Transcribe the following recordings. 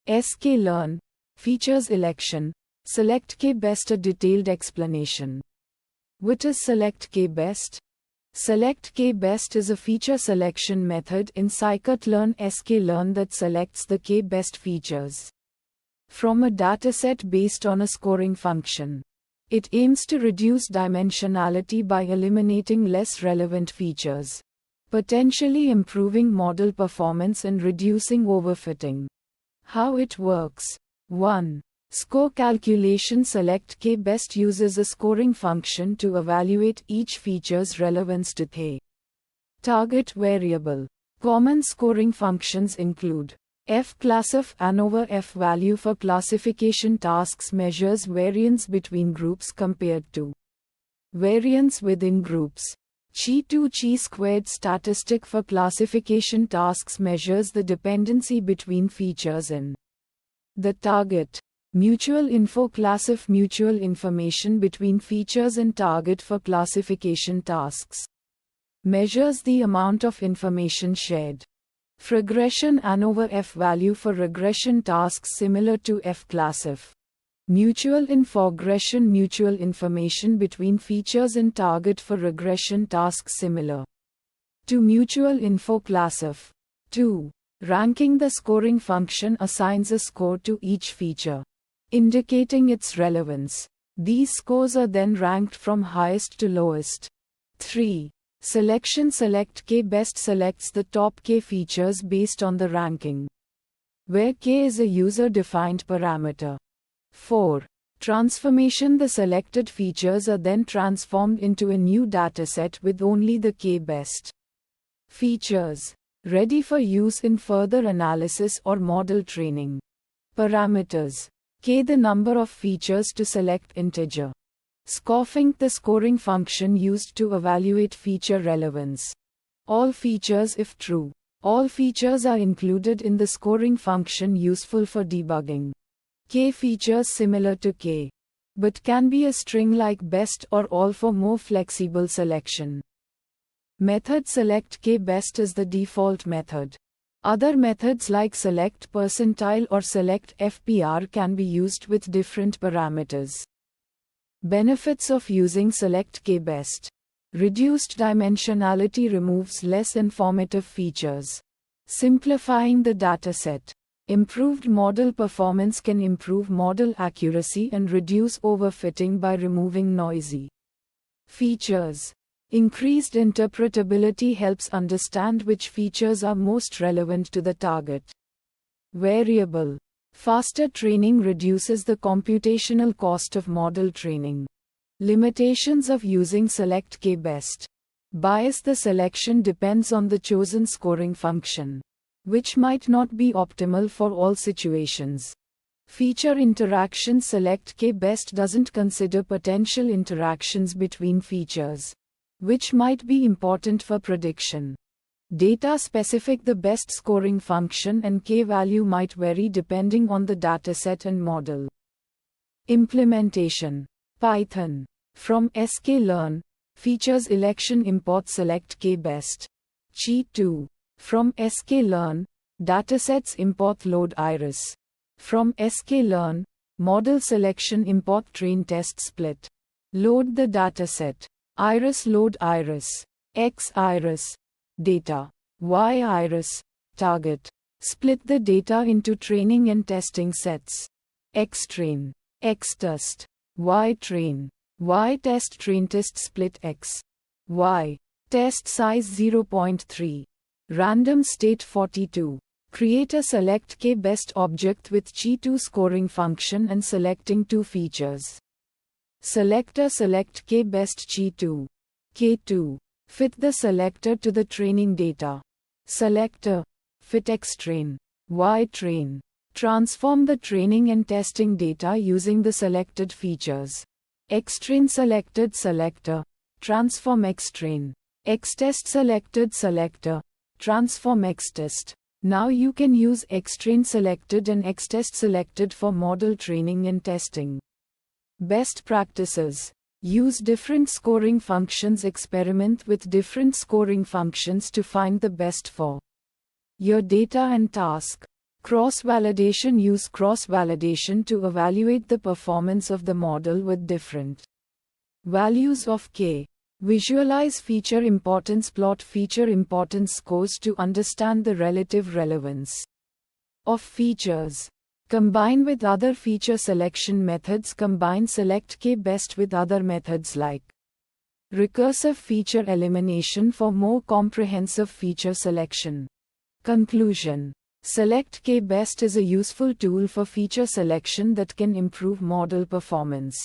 sklearn, features election, select k-best. A detailed explanation. What is select k-best? Select k-best is a feature selection method in scikit-learn sklearn that selects the k-best features from a dataset based on a scoring function. It aims to reduce dimensionality by eliminating less relevant features, potentially improving model performance and reducing overfitting. How it works. 1. Score calculation. Select k-best uses a scoring function to evaluate each feature's relevance to the target variable. Common scoring functions include fclassif ANOVA. F-value for classification tasks measures variance between groups compared to variance within groups. Chi2 chi-squared statistic for classification tasks measures the dependency between features in the target. Mutual info. Classif mutual information between features and target for classification tasks measures the amount of information shared. Fregression ANOVA. F-value for regression tasks similar to fclassif. Mutual infogression mutual information between features and target for regression tasks similar to mutual info. Classif. 2. Ranking. The scoring function assigns a score to each feature, indicating its relevance. These scores are then ranked from highest to lowest. 3. Selection. Select k-best selects the top k features based on the ranking, where k is a user-defined parameter. 4. Transformation. The selected features are then transformed into a new dataset with only the k-best features, ready for use in further analysis or model training. Parameters. K. The number of features to select integer. Scorefink. The scoring function used to evaluate feature relevance. All features if true. All features are included in the scoring function, useful for debugging. K. Features similar to k, but can be a string like best or all for more flexible selection. Method. Select k-best is the default method. Other methods like select percentile or select FPR can be used with different parameters. Benefits of using select k-best. Reduced dimensionality removes less informative features, simplifying the dataset. Improved model performance can improve model accuracy and reduce overfitting by removing noisy features. Increased interpretability helps understand which features are most relevant to the target variable. Faster training reduces the computational cost of model training. Limitations of using select k-best. Bias. The selection depends on the chosen scoring function, which might not be optimal for all situations. Feature interaction. Select k-best doesn't consider potential interactions between features, which might be important for prediction. Data specific. The best scoring function and k-value might vary depending on the dataset and model. Implementation. Python. From sklearn, features election import select k-best. Chi2. From sklearn, datasets import load iris. From sklearn, model selection import train test split. Load the dataset. Iris load iris. X iris. Data. Y iris. Target. Split the data into training and testing sets. X train. X test. Y train. Y test train test split X. Y. Test size 0.3. Random state 42. Create a select k-best object with Chi2 scoring function and selecting two features. Selector. Select k-best Chi2. K2. Fit the selector to the training data. Selector. Fit X train. Y train. Transform the training and testing data using the selected features. X train. Selected selector. Transform X train. X test. Selected selector. Transform X test. Now you can use X train selected and X test selected for model training and testing. Best practices. Use different scoring functions. Experiment with different scoring functions to find the best for your data and task. Cross-validation. Use cross-validation to evaluate the performance of the model with different values of k. Visualize feature importance. Plot feature importance scores to understand the relative relevance of features. Combine with other feature selection methods. Combine select k-best with other methods like recursive feature elimination for more comprehensive feature selection. Conclusion. Select k-best is a useful tool for feature selection that can improve model performance,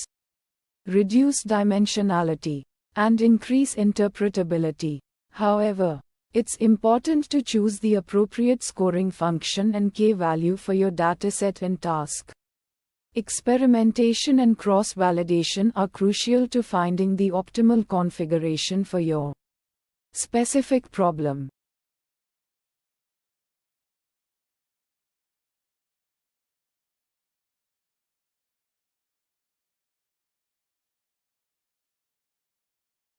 reduce dimensionality, and increase interpretability. However, it's important to choose the appropriate scoring function and k-value for your dataset and task. Experimentation and cross-validation are crucial to finding the optimal configuration for your specific problem.